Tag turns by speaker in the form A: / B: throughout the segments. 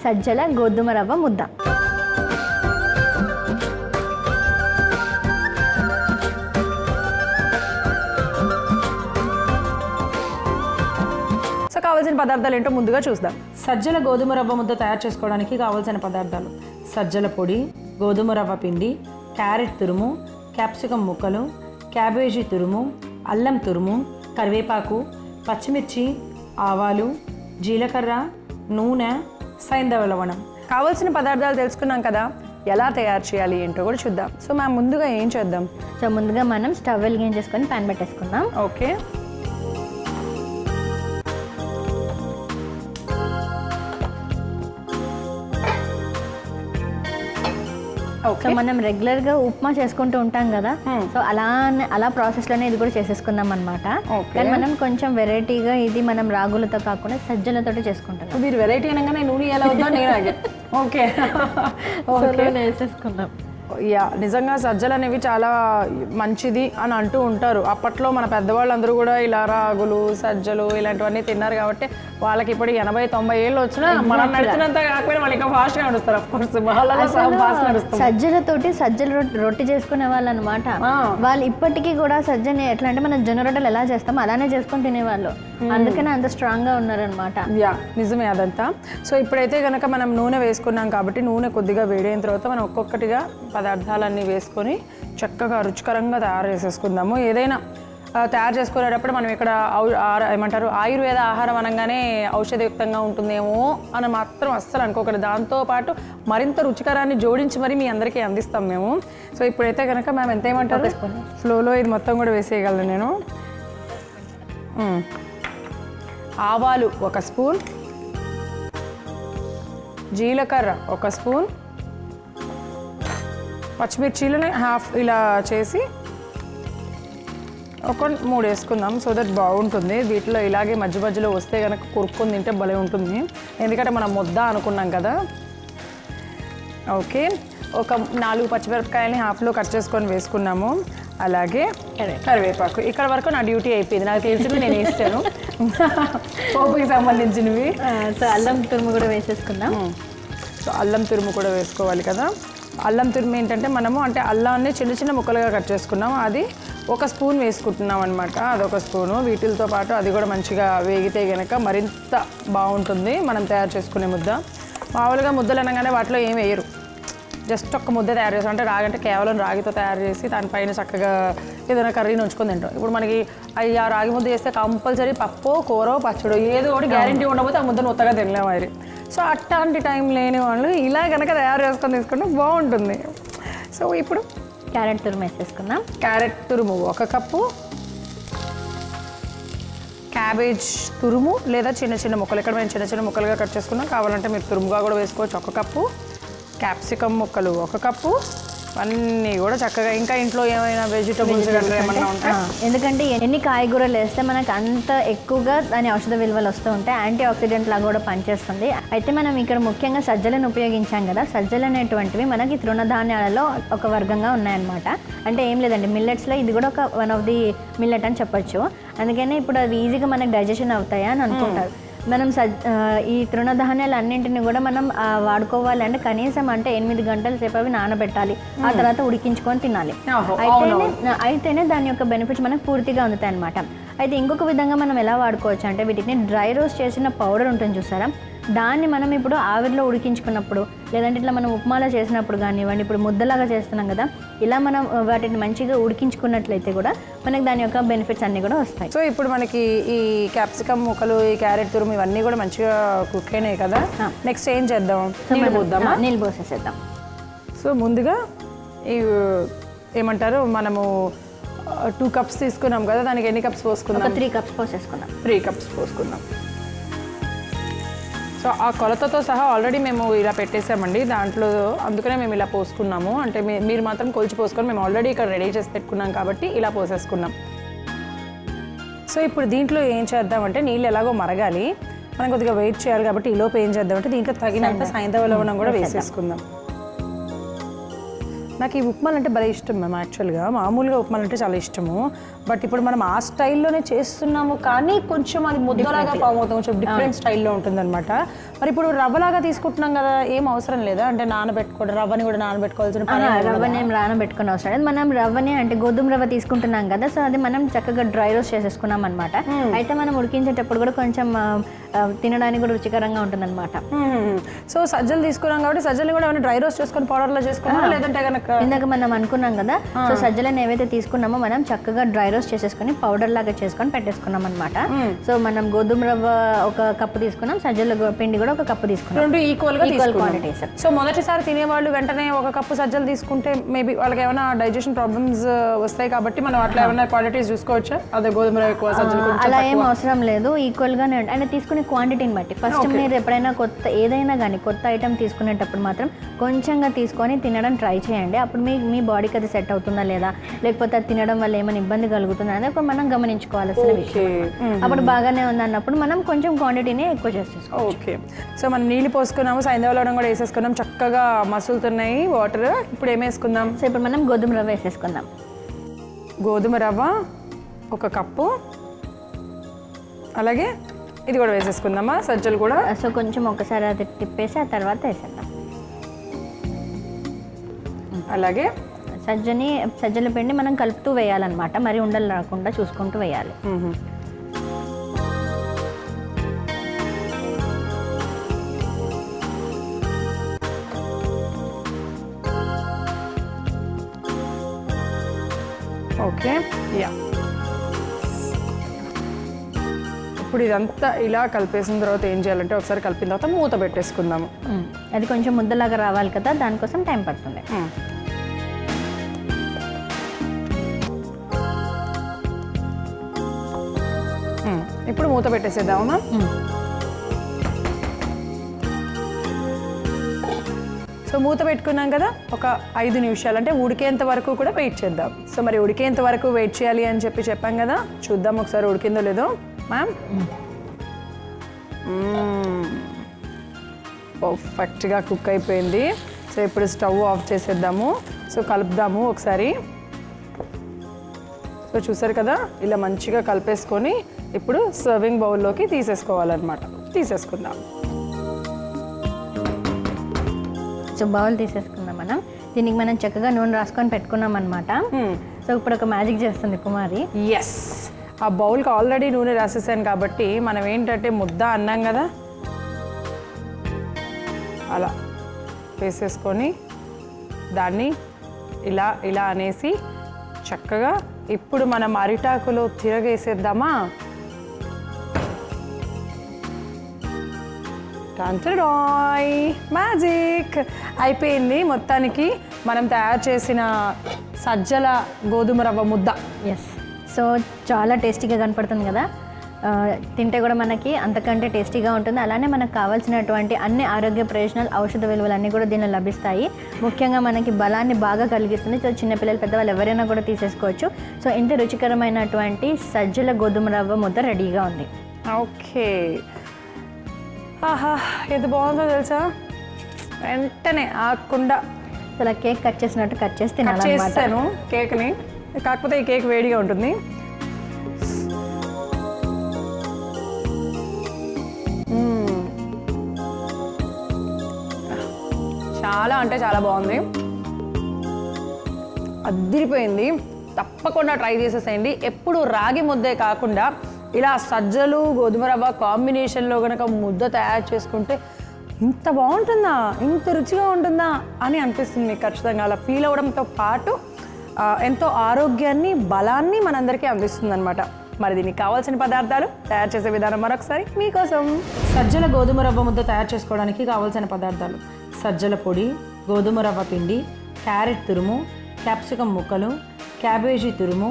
A: సజ్జల గోధుమ రవ్వ ముద్ద.
B: సో కావాల్సిన పదార్థాలు ఏంటో ముందుగా చూద్దాం.
C: సజ్జల గోధుమ రవ్వ ముద్ద తయారు చేసుకోవడానికి కావాల్సిన పదార్థాలు: సజ్జల పొడి, గోధుమ రవ్వ పిండి, క్యారెట్ తురుము, క్యాప్సికం ముక్కలు, క్యాబేజీ తురుము, అల్లం తురుము, కరివేపాకు, పచ్చిమిర్చి, ఆవాలు, జీలకర్ర, నూనె, సైంధవ లవణం.
B: కావాల్సిన పదార్థాలు తెలుసుకున్నాం కదా, ఎలా తయారు చేయాలి ఏంటో కూడా చూద్దాం. సో మనం ముందుగా ఏం చేద్దాం?
A: సో ముందుగా మనం స్టవ్ వెలిగించేసుకొని ప్యాన్ పెట్టేసుకుందాం.
B: ఓకే.
A: సో మనం రెగ్యులర్గా ఉప్మా చేసుకుంటూ ఉంటాం కదా, సో అలా ప్రాసెస్లోనే ఇది కూడా చేసేసుకుందాం అనమాట. కానీ మనం కొంచెం వెరైటీగా ఇది మనం రాగులతో కాకుండా సజ్జలతో చేసుకుంటాం.
B: మీరు వెరైటీ అనగానే నూనె ఎలా అవుతుందో నేను ఓకే
A: వేసేసుకుందాం.
B: యా, నిజంగా సజ్జలు అనేవి చాలా మంచిది అని అంటూ ఉంటారు. అప్పట్లో మన పెద్దవాళ్ళందరూ కూడా ఇలా రాగులు సజ్జలు ఇలాంటివన్నీ తిన్నారు కాబట్టి వాళ్ళకి ఇప్పుడు 80-90 ఏళ్ళు వచ్చినా మనం నడిచినంత కాకపోయినా వాళ్ళు ఇంకా ఫాస్ట్గా నడుస్తారు.
A: సజ్జలతోటి సజ్జల రొట్టి చేసుకునే వాళ్ళు అనమాట. వాళ్ళు ఇప్పటికీ కూడా సజ్జని ఎట్లా అంటే మనం జొన్న రొట్టెలు ఎలా చేస్తామో అలానే చేసుకొని తినేవాళ్ళు. అందుకనే అంత స్ట్రాంగ్గా ఉన్నారనమాట.
B: యా, నిజమే అదంతా. సో ఇప్పుడైతే కనుక మనం నూనె వేసుకున్నాం కాబట్టి నూనె కొద్దిగా వేడైన తర్వాత మనం ఒక్కొక్కటిగా పదార్థాలన్నీ వేసుకొని చక్కగా రుచికరంగా తయారు చేసేసుకుందాము. ఏదైనా తయారు చేసుకునేటప్పుడు మనం ఇక్కడ ఏమంటారు ఆయుర్వేద ఆహారం అనగానే ఔషధయుక్తంగా ఉంటుందేమో అని మాత్రం అస్సలు అనుకోకూడదు. దాంతోపాటు మరింత రుచికరాన్ని జోడించి మరి మీ అందరికీ అందిస్తాం మేము. సో ఇప్పుడైతే కనుక మేము ఎంత ఏమంటారు ఫ్లోలో ఇది మొత్తం కూడా వేసేయగలను నేను. ఆవాలు 1 స్పూన్, జీలకర్ర 1 స్పూన్, పచ్చిమిర్చీలని హాఫ్ ఇలా చేసి ఒక 3 వేసుకుందాం. సో దట్ బాగుంటుంది. వీటిలో ఇలాగే మధ్య మధ్యలో వస్తే కనుక కొరుక్కొని తింటే భలే ఉంటుంది. ఎందుకంటే మనం ముద్ద అనుకున్నాం కదా. ఓకే, ఒక 4 పచ్చిమిరపకాయలని హాఫ్లో కట్ చేసుకొని వేసుకున్నాము. అలాగే కరివేపాకు. ఇక్కడ వరకు నా డ్యూటీ అయిపోయింది. నాకు తెలిసి నేను వేస్తాను పోపుకి సంబంధించినవి.
A: సో అల్లం తురుము కూడా వేసేసుకుందాం.
B: సో అల్లం తురుము కూడా వేసుకోవాలి కదా. అల్లం తురుము ఏంటంటే మనము అంటే అల్లాన్ని చిన్న చిన్న ముక్కలుగా కట్ చేసుకున్నాము. అది 1 స్పూన్ వేసుకుంటున్నాం అనమాట. అదొక స్పూను. వీటితో పాటు అది కూడా మంచిగా వేగితే కనుక మరింత బాగుంటుంది మనం తయారు చేసుకునే ముద్ద. మామూలుగా ముద్దలు అనగానే వాటిలో ఏం వేయరు, జస్ట్ ఒక్క ముద్ద తయారు చేస్తాం. అంటే రాగి అంటే కేవలం రాగితో తయారు చేసి దానిపైన చక్కగా ఏదైనా కర్రీని ఉంచుకొని తింటాం. ఇప్పుడు మనకి ఆ రాగి ముద్ద చేస్తే కంపల్సరీ పప్పు కూర పచ్చడి ఏదో ఒకటి గ్యారెంటీ ఉండకపోతే ఆ ముద్దను ఉత్తగా తినలేము అది. సో అట్లాంటి టైం లేని వాళ్ళు ఇలా కనుక తయారు చేసుకొని తీసుకుంటే బాగుంటుంది. సో ఇప్పుడు
A: క్యారెట్ తురుము వేసేసుకుందాం.
B: క్యారెట్ తురుము 1 కప్పు, క్యాబేజ్ తురుము లేదా చిన్న చిన్న ముక్కలు, ఇక్కడ మేము చిన్న చిన్న ముక్కలుగా కట్ చేసుకున్నాం. కావాలంటే మీరు తురుముగా కూడా వేసుకోవచ్చు 1 కప్పు. క్యాప్సికమ్ ముక్కలు 1 కప్పు. అన్నీ కూడా చక్కగా ఇంకా ఇంట్లో ఏమైనా వెజిటబుల్స్ ఏమన్నా ఉంటాయి.
A: ఎందుకంటే ఎన్ని కాయగూరలు వేస్తే మనకు అంత ఎక్కువగా దాని ఔషధ విలువలు వస్తూ ఉంటాయి. యాంటీ ఆక్సిడెంట్ లాగా కూడా పనిచేస్తుంది. అయితే మనం ఇక్కడ ముఖ్యంగా సజ్జలను ఉపయోగించాం కదా. సజ్జలు అనేటువంటివి మనకి తృణధాన్యాలలో ఒక వర్గంగా ఉన్నాయన్నమాట. అంటే ఏం లేదండి, మిల్లెట్స్లో ఇది కూడా ఒక వన్ ఆఫ్ ది మిల్లెట్ అని చెప్పొచ్చు. అందుకని ఇప్పుడు అవి ఈజీగా మనకి డైజెషన్ అవుతాయా అని అనుకుంటారు. మనం ఈ తృణధాన్యాలు అన్నింటినీ కూడా మనం వాడుకోవాలి అంటే కనీసం అంటే 8 గంటల సేపు అవి నానబెట్టాలి. ఆ తర్వాత ఉడికించుకొని తినాలి. అయితేనే దాని యొక్క బెనిఫిట్స్ మనకు పూర్తిగా అందుతాయి అనమాట. అయితే ఇంకొక విధంగా మనం ఎలా వాడుకోవచ్చు అంటే వీటిని డ్రై రోస్ట్ చేసిన పౌడర్ ఉంటుంది చూసారా, దాన్ని మనం ఇప్పుడు ఆవిరిలో ఉడికించుకున్నప్పుడు లేదంటే ఇట్లా మనం ఉప్మాలో చేసినప్పుడు కానివ్వండి, ఇప్పుడు ముద్దలాగా చేస్తున్నాం కదా, ఇలా మనం వాటిని మంచిగా ఉడికించుకున్నట్లయితే కూడా మనకి దాని యొక్క బెనిఫిట్స్ అన్నీ కూడా వస్తాయి.
B: సో ఇప్పుడు మనకి ఈ క్యాప్సికమ్ ముక్కలు, ఈ క్యారెట్ తురుము ఇవన్నీ కూడా మంచిగా కుక్ అయినాయి కదా. నెక్స్ట్ ఏం చేద్దాం?
A: నీళ్ళు పోసేసేద్దాం.
B: సో ముందుగా ఈ ఏమంటారు మనము 2 కప్స్ తీసుకున్నాం కదా, దానికి ఎన్ని కప్స్ పోసుకుందాం?
A: 3 కప్స్ పోసేసుకుందాం.
B: 3 కప్స్ పోసుకుందాం. సో ఆ కొలతతో సహా ఆల్రెడీ మేము ఇలా పెట్టేసామండి దాంట్లో, అందుకనే మేము ఇలా పోసుకున్నాము. అంటే మీరు మాత్రం కొలిచి పోసుకొని మేము ఆల్రెడీ ఇక్కడ రెడీ చేసి పెట్టుకున్నాం కాబట్టి ఇలా పోసేసుకున్నాం. సో ఇప్పుడు దీంట్లో ఏం చేద్దామంటే నీళ్ళు ఎలాగో మరగాలి, మనం కొద్దిగా వెయిట్ చేయాలి కాబట్టి ఈలోపు ఏం చేద్దామంటే దీంట్లో తగినంత సైంధవ లవణం కూడా వేసేసుకుందాం. నాకు ఈ ఉప్మాలు అంటే భలే ఇష్టం మ్యామ్. యాక్చువల్గా మామూలుగా ఉప్మాలు అంటే చాలా ఇష్టము, బట్ ఇప్పుడు మనం ఆ స్టైల్లోనే చేస్తున్నాము, కానీ కొంచెం అది ముద్దలాగా ఫామ్ అవుతుంది, కొంచెం డిఫరెంట్ స్టైల్లో ఉంటుందన్నమాట. మరి ఇప్పుడు రవ్వలాగా తీసుకుంటున్నాం కదా, ఏం అవసరం లేదా? అంటే నానబెట్టుకోవడం, రవ్వని కూడా నానబెట్టుకోవాల్సిన పని
A: రవ్వని ఏం నానబెట్టుకుని అవసరం లేదు. మనం రవ్వని అంటే గోధుమ రవ్వ తీసుకుంటున్నాం కదా, సో అది మనం చక్కగా డ్రై రోస్ట్ చేసేసుకున్నాం అనమాట. అయితే మనం ఉడికించేటప్పుడు కూడా కొంచెం తినడానికి కూడా రుచికరంగా ఉంటుంది అనమాట.
B: సో సజ్జలు తీసుకున్నాం కాబట్టి సజ్జలు కూడా ఏమైనా డ్రై రోస్ట్ చేసుకొని పౌడర్లో చేసుకున్నాం, లేదంటే కనుక
A: ఇందాక మనం అనుకున్నాం కదా, సో సజ్జలను ఏవైతే తీసుకున్నామో మనం చక్కగా డ్రై రోస్ట్ చేసేసుకొని పౌడర్ లాగా చేసుకొని పెట్టేసుకున్నాం అనమాట. సో మనం గోధుమ రవ్వ ఒక కప్పు తీసుకున్నాం, సజ్జల పిండి కూడా ఒక కప్పు తీసుకున్నాం,
B: రెండు ఈక్వల్
A: క్వాంటిటీస్.
B: సో మొదటిసారి తినేవాళ్ళు వెంటనే ఒక కప్పు సజ్జలు తీసుకుంటే మేబీ వాళ్ళకి ఏమైనా డైజెషన్ ప్రాబ్లమ్స్ వస్తాయి కాబట్టి మనం అట్లా ఏమైనా క్వాంటిటీస్ చూసుకోవచ్చా? అదే గోధుమ రవ్వ ఎక్కువ, సజ్జలు
A: అలా ఏం అవసరం లేదు, ఈక్వల్ గానే అంటే తీసుకునే క్వాంటిటీని బట్టి. ఫస్ట్ మీరు ఎప్పుడైనా కొత్త ఏదైనా కానీ కొత్త ఐటమ్ తీసుకునేటప్పుడు మాత్రం కొంచెంగా తీసుకొని తినడం ట్రై చేయండి. అప్పుడు మీ బాడీకి అది సెట్ అవుతుందా లేదా, లేకపోతే అది తినడం వల్ల ఏమైనా ఇబ్బంది కలుగుతుందా అనేది ఒక మనం గమనించుకోవాల్సిన విషయం. అప్పుడు బాగానే ఉంది అన్నప్పుడు మనం కొంచెం క్వాంటిటీని ఎక్కువ చేసేసుకోవాలి.
B: ఓకే. సో మనం నీళ్ళు పోసుకున్నాము, సైంధవ లవణం కూడా వేసేసుకున్నాం, చక్కగా మసులుతున్నాయి వాటర్. ఇప్పుడు ఏం వేసుకుందాం?
A: సో ఇప్పుడు మనం గోధుమ రవ్వ వేసేసుకుందాం.
B: గోధుమ రవ్వ ఒక కప్పు, అలాగే ఇది కూడా వేసేసుకుందామా, సజ్జలు కూడా.
A: సో కొంచెం ఒకసారి అది తిప్పేసి ఆ తర్వాత వేసేద్దాం.
B: అలాగే
A: సజ్జల పిండి మనం కలుపుతూ వేయాలన్నమాట, మరి ఉండలు రాకుండా చూసుకుంటూ వేయాలి.
B: Okay, yeah. ఇప్పుడు ఇదంతా ఇలా కలిపేసిన తర్వాత ఏం చేయాలంటే ఒకసారి కలిపిన తర్వాత మూత పెట్టేసుకుందాము.
A: అది కొంచెం ముద్దలాగా రావాలి కదా, దానికోసం టైం పడుతుంది.
B: ఇప్పుడు మూత పెట్టేసేద్దామా? సో మూత పెట్టుకున్నాం కదా, ఒక 5 నిమిషాలు అంటే ఉడికేంత వరకు కూడా వెయిట్ చేద్దాం. సో మరి ఉడికేంత వరకు వెయిట్ చేయాలి అని చెప్పాం కదా, చూద్దాం ఒకసారి ఉడికిందో లేదో. మ్యామ్, పర్ఫెక్ట్గా కుక్ అయిపోయింది. సో ఇప్పుడు స్టవ్ ఆఫ్ చేసేద్దాము. సో కలుపుదాము ఒకసారి. సో చూసారు కదా, ఇలా మంచిగా కలిపేసుకొని ఇప్పుడు సర్వింగ్ బౌల్లోకి తీసేసుకోవాలన్నమాట. తీసేసుకుందాం.
A: సో బౌల్ తీసేసుకుందాం మనం. దీనికి మనం చక్కగా నూనె రాసుకొని పెట్టుకున్నాం అనమాట. సో ఇప్పుడు ఒక మ్యాజిక్ చేస్తుంది కుమారి.
B: ఎస్, ఆ బౌల్కి ఆల్రెడీ నూనె రాసేసాను కాబట్టి మనం ఏంటంటే ముద్ద అన్నాం కదా, అలా వేసేసుకొని దాన్ని ఇలా ఇలా అనేసి చక్కగా ఇప్పుడు మనం అరిటాకులో తిరగేసేద్దామా. టంటడాయ్, మ్యాజిక్ అయిపోయింది. మొత్తానికి మనం తయారు చేసిన సజ్జల గోధుమ రవ్వ ముద్ద.
A: ఎస్, సో చాలా టేస్టీగా కనపడుతుంది కదా, తింటే కూడా మనకి అంతకంటే టేస్టీగా ఉంటుంది. అలానే మనకు కావాల్సినటువంటి అన్ని ఆరోగ్య ప్రయోజనాలు, ఔషధ విలువలు అన్నీ కూడా దీనిలో లభిస్తాయి. ముఖ్యంగా మనకి బలాన్ని బాగా కలిగిస్తుంది. సో చిన్నపిల్లలు, పెద్దవాళ్ళు ఎవరైనా కూడా తీసేసుకోవచ్చు. సో ఇంత రుచికరమైనటువంటి సజ్జల గోధుమ రవ్వ ముద్ద రెడీగా ఉంది.
B: ఓకే, ఆహా ఎంత బాగుందో తెలుసా, వెంటనే ఆకుండా
A: అసలు కేక్ కట్ చేసినట్టు కట్ చేసి తినాలి.
B: చేస్తాను కేక్ని, కాకపోతే ఈ కేక్ వేడిగా ఉంటుంది. చాలా అంటే చాలా బాగుంది, అదిరిపోయింది. తప్పకుండా ట్రై చేసేసేయండి. ఎప్పుడు రాగి ముద్దే కాకుండా ఇలా సజ్జలు గోధుమ రవ్వ కాంబినేషన్లో కనుక ముద్ద తయారు చేసుకుంటే ఇంత బాగుంటుందా, ఇంత రుచిగా ఉంటుందా అని అనిపిస్తుంది మీకు ఖచ్చితంగా. అలా ఫీల్ అవ్వడంతో పాటు ఎంతో ఆరోగ్యాన్ని, బలాన్ని మనందరికీ అందిస్తుంది అనమాట. మరి దీనికి కావాల్సిన పదార్థాలు, తయారు చేసే విధానం మరొకసారి మీకోసం.
C: సజ్జల గోధుమ రవ్వ ముద్ద తయారు చేసుకోవడానికి కావాల్సిన పదార్థాలు: సజ్జల పొడి, గోధుమ రవ్వ పిండి, క్యారెట్ తురుము, క్యాప్సికమ్ ముక్కలు, క్యాబేజీ తురుము,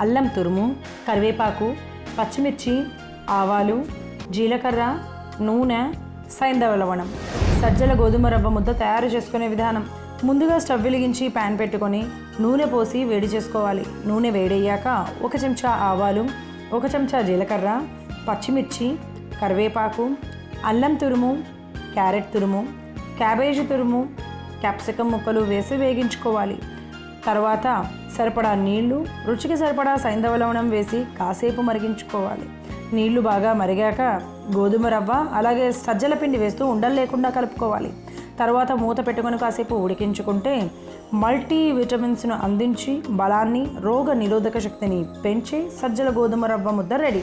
C: అల్లం తురుము, కరివేపాకు, పచ్చిమిర్చి, ఆవాలు, జీలకర్ర, నూనె, సైంధవ లవణం. సజ్జల గోధుమ రవ్వ ముద్ద తయారు చేసుకునే విధానం: ముందుగా స్టవ్ వెలిగించి ప్యాన్ పెట్టుకొని నూనె పోసి వేడి చేసుకోవాలి. నూనె వేడయ్యాక 1 చెంచా ఆవాలు, 1 చెంచా జీలకర్ర, పచ్చిమిర్చి, కరివేపాకు, అల్లం తురుము, క్యారెట్ తురుము, క్యాబేజీ తురుము, క్యాప్సికమ్ ముక్కలు వేసి వేగించుకోవాలి. తర్వాత సరిపడా నీళ్లు, రుచికి సరిపడా సైంధవ లవణం వేసి కాసేపు మరిగించుకోవాలి. నీళ్లు బాగా మరిగాక గోధుమ రవ్వ అలాగే సజ్జల పిండి వేస్తూ ఉండలు లేకుండా కలుపుకోవాలి. తర్వాత మూత పెట్టుకొని కాసేపు ఉడికించుకుంటే మల్టీ విటమిన్స్ను అందించి బలాన్ని, రోగ నిరోధక శక్తిని పెంచే సజ్జల గోధుమ రవ్వ ముద్ద రెడీ.